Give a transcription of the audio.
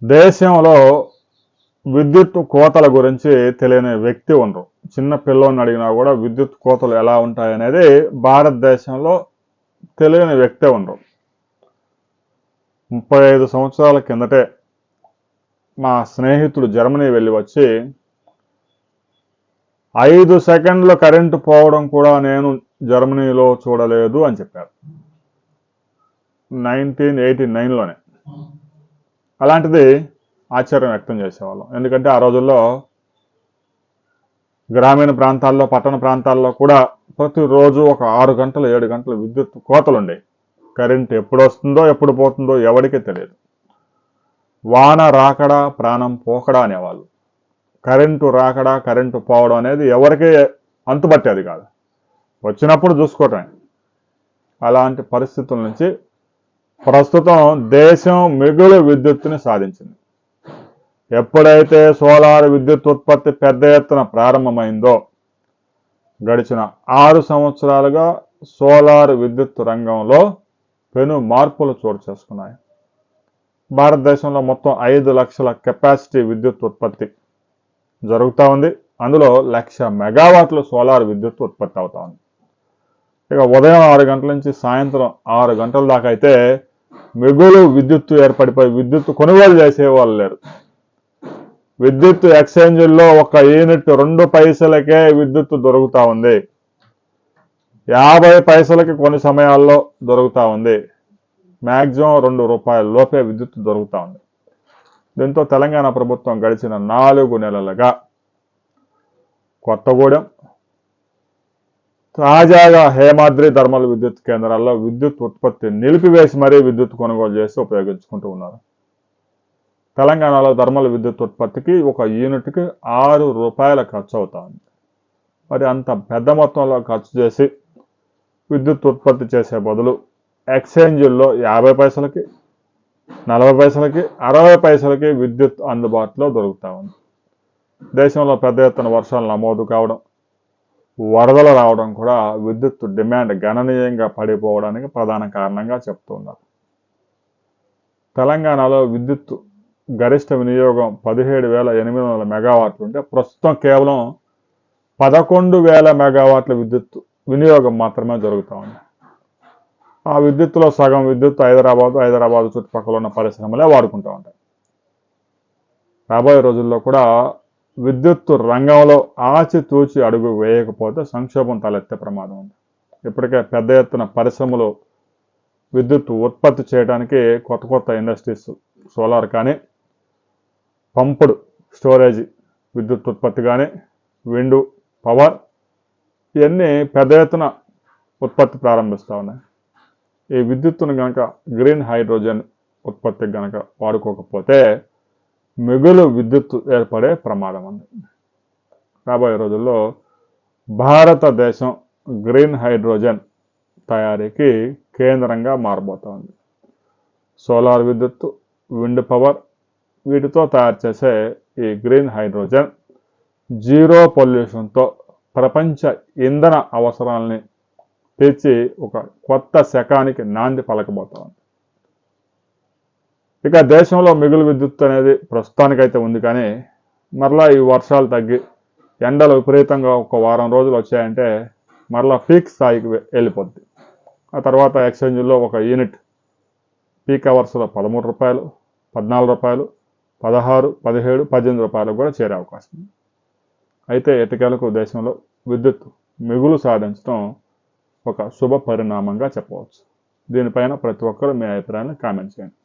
దేశంలో విద్యుత్ కోతల గురించి తెలియని వ్యక్తి ఉండరు. చిన్న పిల్లోని అడిగినా కూడా విద్యుత్ కోతలు ఎలా ఉంటాయనేది భారతదేశంలో తెలియని వ్యక్తే ఉండరు. 35 సంవత్సరాల కిందటే మా స్నేహితుడు జర్మనీ వెళ్ళి వచ్చి 5 సెకండ్ల కరెంటు పోవడం కూడా నేను జర్మనీలో చూడలేదు అని చెప్పారు. 1989లోనే. అలాంటిది ఆశ్చర్యం వ్యక్తం చేసేవాళ్ళం. ఎందుకంటే ఆ రోజుల్లో గ్రామీణ ప్రాంతాల్లో, పట్టణ ప్రాంతాల్లో కూడా ప్రతిరోజు ఒక 6 గంటలు 7 గంటలు విద్యుత్ కోతలు ఉండేవి. కరెంట్ ఎప్పుడు వస్తుందో ఎప్పుడు పోతుందో ఎవరికీ తెలియదు. వాన రాకడా ప్రాణం పోకడా అనేవాళ్ళు. కరెంటు రాకడా కరెంటు పోవడం అనేది ఎవరికీ అంతుబట్టేది కాదు. వచ్చినప్పుడు చూసుకోవటమే. అలాంటి పరిస్థితుల నుంచి ప్రస్తుతం దేశం మిగులు విద్యుత్తుని సాధించింది. ఎప్పుడైతే సోలార్ విద్యుత్ ఉత్పత్తి పెద్ద ఎత్తున ప్రారంభమైందో గడిచిన 6 సంవత్సరాలుగా సోలార్ విద్యుత్ రంగంలో పెను మార్పులు చోటు చేసుకున్నాయి. భారతదేశంలో మొత్తం 5 లక్షల కెపాసిటీ విద్యుత్ ఉత్పత్తి జరుగుతూ ఉంది. అందులో 1,00,000 మెగావాట్లు సోలార్ విద్యుత్ ఉత్పత్తి అవుతా ఉంది. ఇక ఉదయం 6 గంటల నుంచి సాయంత్రం 6 గంటల దాకా అయితే మిగులు విద్యుత్తు ఏర్పడిపోయి విద్యుత్ కొనుగోలు చేసేవాళ్ళు లేరు. విద్యుత్ ఎక్స్చేంజీల్లో ఒక యూనిట్ 2 పైసలకే విద్యుత్తు దొరుకుతూ ఉంది. 50 పైసలకి కొన్ని సమయాల్లో దొరుకుతూ ఉంది. మ్యాక్సిమం 2 రూపాయల లోపే విద్యుత్తు దొరుకుతూ ఉంది. దీంతో తెలంగాణ ప్రభుత్వం గడిచిన 4 నెలలుగా కొత్తగూడెం, తాజాగా హేమాద్రి థర్మల్ విద్యుత్ కేంద్రాల్లో విద్యుత్ ఉత్పత్తి నిలిపివేసి మరీ విద్యుత్ కొనుగోలు చేసి ఉపయోగించుకుంటూ ఉన్నారు. తెలంగాణలో థర్మల్ విద్యుత్ ఉత్పత్తికి ఒక యూనిట్కి 6 రూపాయల ఖర్చు అవుతా ఉంది. మరి అంత పెద్ద మొత్తంలో ఖర్చు చేసి విద్యుత్ ఉత్పత్తి చేసే బదులు ఎక్స్చేంజీల్లో 50 పైసలకి, 40 పైసలకి, 60 పైసలకి విద్యుత్ అందుబాటులో దొరుకుతూ ఉంది. దేశంలో పెద్ద ఎత్తున వర్షాలు నమోదు కావడం, వరదలు రావడం కూడా విద్యుత్ డిమాండ్ గణనీయంగా పడిపోవడానికి ప్రధాన కారణంగా చెప్తున్నారు. తెలంగాణలో విద్యుత్ గరిష్ట వినియోగం 17,800 మెగావాట్లు ఉంటే ప్రస్తుతం కేవలం 11,000 మెగావాట్ల విద్యుత్ వినియోగం మాత్రమే జరుగుతూ ఉంది. ఆ విద్యుత్తులో సగం విద్యుత్ హైదరాబాద్ చుట్టుపక్కల ఉన్న పరిశ్రమలే వాడుకుంటూ ఉంటాయి. రాబోయే రోజుల్లో కూడా విద్యుత్ రంగంలో ఆచితూచి అడుగు వేయకపోతే సంక్షోభం తలెత్తే ప్రమాదం ఉంది. ఇప్పటికే పెద్ద ఎత్తున పరిశ్రమలు విద్యుత్ ఉత్పత్తి చేయడానికి కొత్త ఇండస్ట్రీస్ సోలార్ కానీ, పంపుడు స్టోరేజ్ విద్యుత్ ఉత్పత్తి కానీ, విండ్ పవర్ ఇవన్నీ పెద్ద ఎత్తున ఉత్పత్తి ప్రారంభిస్తూ ఉన్నాయి. ఈ విద్యుత్తును కనుక గ్రీన్ హైడ్రోజన్ ఉత్పత్తికి కనుక వాడుకోకపోతే మిగులు విద్యుత్ ఏర్పడే ప్రమాదం ఉంది. రాబోయే రోజుల్లో భారతదేశం గ్రీన్ హైడ్రోజన్ తయారీకి కేంద్రంగా మారబోతోంది. సోలార్ విద్యుత్తు, విండ్ పవర్ వీటితో తయారు చేసే ఈ గ్రీన్ హైడ్రోజన్ జీరో పొల్యూషన్తో ప్రపంచ ఇంధన అవసరాలని తీర్చి ఒక కొత్త శకానికి నాంది పలకబోతోంది. ఇక దేశంలో మిగులు విద్యుత్ అనేది ప్రస్తుతానికైతే ఉంది. కానీ మరలా ఈ వర్షాలు తగ్గి ఎండలు విపరీతంగా ఒక వారం రోజులు వచ్చాయంటే మరలా పీక్ స్థాయికి వెళ్ళిపోద్ది. ఆ తర్వాత ఎక్స్చేంజ్లో ఒక యూనిట్ పీక్ అవర్స్లో 13 రూపాయలు, 14 రూపాయలు, 16, 17, 18 రూపాయలకు కూడా చేరే అవకాశం ఉంది. అయితే ఎట్టకేలకు దేశంలో విద్యుత్ మిగులు సాధించడం ఒక శుభ పరిణామంగా చెప్పవచ్చు. దీనిపైన ప్రతి ఒక్కరూ మీ అభిప్రాయాన్ని కామెంట్ చేయండి.